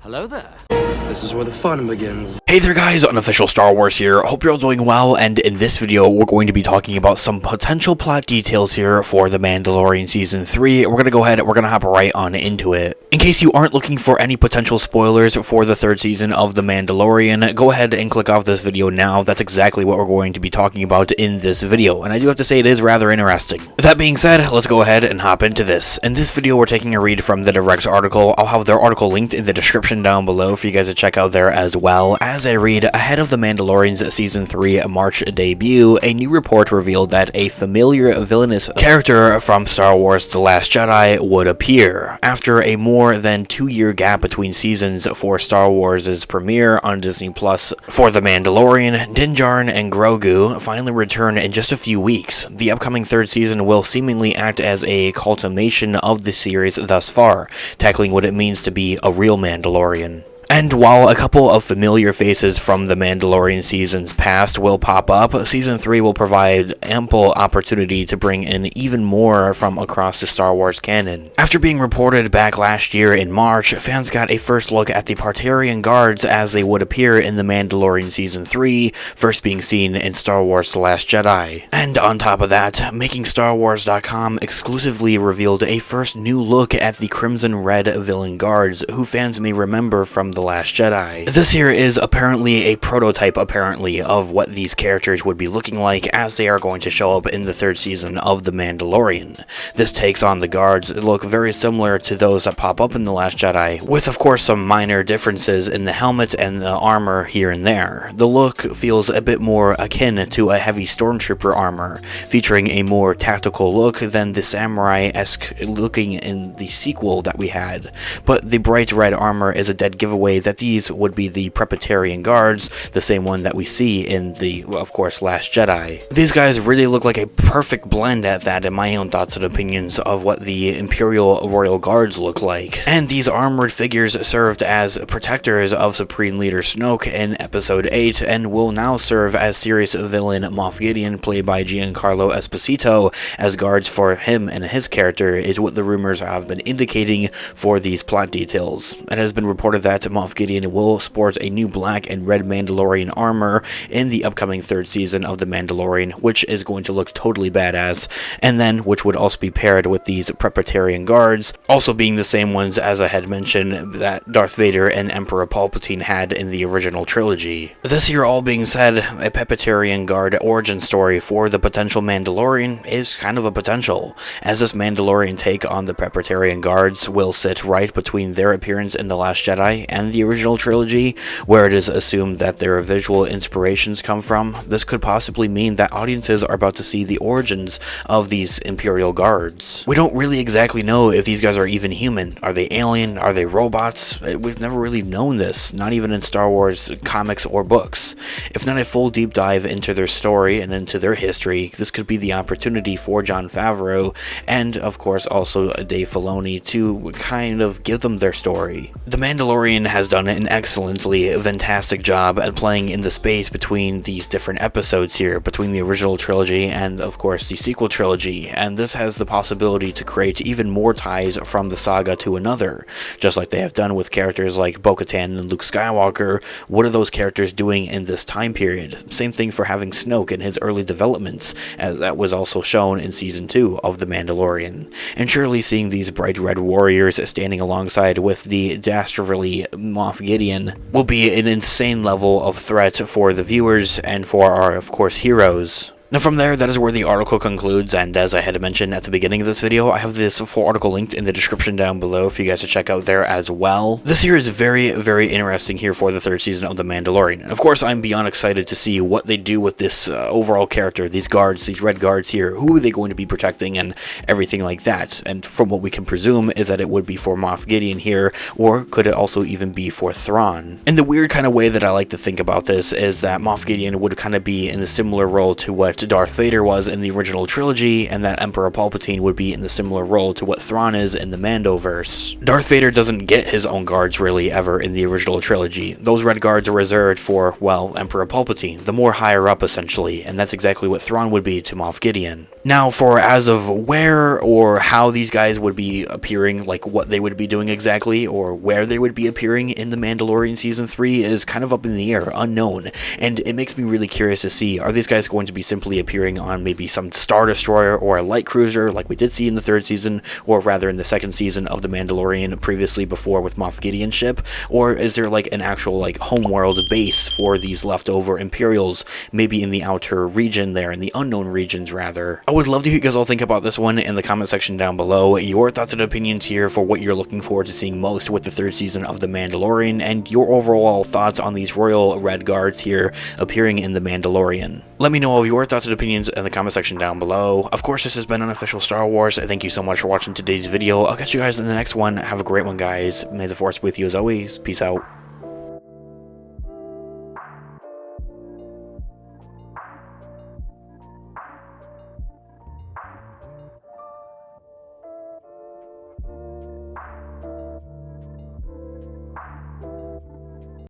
Hello there. This is where the fun begins. Hey there guys, Unofficial Star Wars here. Hope you're all doing well, and in this video we're going to be talking about some potential plot details here for The Mandalorian Season 3. We're going to go ahead and we're going to hop right on into it. In case you aren't looking for any potential spoilers for the third season of The Mandalorian, go ahead and click off this video now. That's exactly what we're going to be talking about in this video, and I do have to say it is rather interesting. That being said, let's go ahead and hop into this. In this video we're taking a read from the Direct's article. I'll have their article linked in the description down below for you guys to check out there as well. As I read, ahead of The Mandalorian's Season 3 March debut, a new report revealed that a familiar villainous character from Star Wars The Last Jedi would appear. After a more than 2-year gap between seasons for Star Wars' premiere on Disney Plus for The Mandalorian, Din Djarin and Grogu finally return in just a few weeks. The upcoming third season will seemingly act as a culmination of the series thus far, tackling what it means to be a real Mandalorian. And while a couple of familiar faces from the Mandalorian seasons past will pop up, Season 3 will provide ample opportunity to bring in even more from across the Star Wars canon. After being reported back last year in March, fans got a first look at the Praetorian Guards as they would appear in The Mandalorian Season 3, first being seen in Star Wars The Last Jedi. And on top of that, MakingStarWars.com exclusively revealed a first new look at the Crimson Red villain guards, who fans may remember from The Last Jedi. This here is apparently a prototype, of what these characters would be looking like as they are going to show up in the third season of The Mandalorian. This takes on the guards that look very similar to those that pop up in The Last Jedi, with of course some minor differences in the helmet and the armor here and there. The look feels a bit more akin to a heavy stormtrooper armor, featuring a more tactical look than the samurai-esque looking in the sequel that we had, but the bright red armor is a dead giveaway that these would be the Praetorian Guards, the same one that we see in the, of course, Last Jedi. These guys really look like a perfect blend at that, in my own thoughts and opinions, of what the Imperial Royal Guards look like. And these armored figures served as protectors of Supreme Leader Snoke in Episode 8, and will now serve as serious villain Moff Gideon, played by Giancarlo Esposito, as guards for him and his character, is what the rumors have been indicating for these plot details. It has been reported that Moff Gideon will sport a new black and red Mandalorian armor in the upcoming third season of The Mandalorian, which is going to look totally badass, and then which would also be paired with these Praetorian Guards, also being the same ones as I had mentioned that Darth Vader and Emperor Palpatine had in the original trilogy. This here all being said, a Praetorian Guard origin story for the potential Mandalorian is kind of a potential, as this Mandalorian take on the Praetorian Guards will sit right between their appearance in The Last Jedi and the original trilogy, where it is assumed that their visual inspirations come from. This could possibly mean that audiences are about to see the origins of these Imperial Guards. We don't really exactly know if these guys are even human. Are they alien? Are they robots? We've never really known this, not even in Star Wars comics or books. If not a full deep dive into their story and into their history, this could be the opportunity for Jon Favreau and, of course, also Dave Filoni to kind of give them their story. The Mandalorian has done an excellently fantastic job at playing in the space between these different episodes here, between the original trilogy and of course the sequel trilogy, and this has the possibility to create even more ties from the saga to another, just like they have done with characters like Bo-Katan and Luke Skywalker. What are those characters doing in this time period? Same thing for having Snoke in his early developments, as that was also shown in Season 2 of The Mandalorian. And surely seeing these bright red warriors standing alongside with the dastardly Moff Gideon will be an insane level of threat for the viewers and for our, of course, heroes. Now from there, that is where the article concludes, and as I had mentioned at the beginning of this video, I have this full article linked in the description down below for you guys to check out there as well. This here is very, very interesting here for the third season of The Mandalorian. And of course, I'm beyond excited to see what they do with this overall character, these guards, these red guards here. Who are they going to be protecting and everything like that? And from what we can presume is that it would be for Moff Gideon here, or could it also even be for Thrawn? And the weird kind of way that I like to think about this is that Moff Gideon would kind of be in a similar role to what Darth Vader was in the original trilogy, and that Emperor Palpatine would be in the similar role to what Thrawn is in the Mandoverse. Darth Vader doesn't get his own guards really ever in the original trilogy. Those red guards are reserved for, well, Emperor Palpatine, the more higher up essentially, and that's exactly what Thrawn would be to Moff Gideon. Now, for as of where or how these guys would be appearing, like what they would be doing exactly, or where they would be appearing in The Mandalorian Season 3 is kind of up in the air, unknown, and it makes me really curious to see, are these guys going to be simply appearing on maybe some Star Destroyer or a light cruiser like we did see in the 3rd season, or rather in the 2nd season of The Mandalorian previously before with Moff Gideon's ship, or is there like an actual like homeworld base for these leftover Imperials, maybe in the outer region there, in the unknown regions rather. I would love to hear what you guys all think about this one in the comment section down below. Your thoughts and opinions here for what you're looking forward to seeing most with the 3rd season of The Mandalorian, and your overall thoughts on these Royal Red Guards here appearing in The Mandalorian. Let me know all of your thoughts and opinions in the comment section down below. Of course, this has been Unofficial Star Wars. Thank you so much for watching today's video. I'll catch you guys in the next one. Have a great one, guys. May the Force be with you as always. Peace out.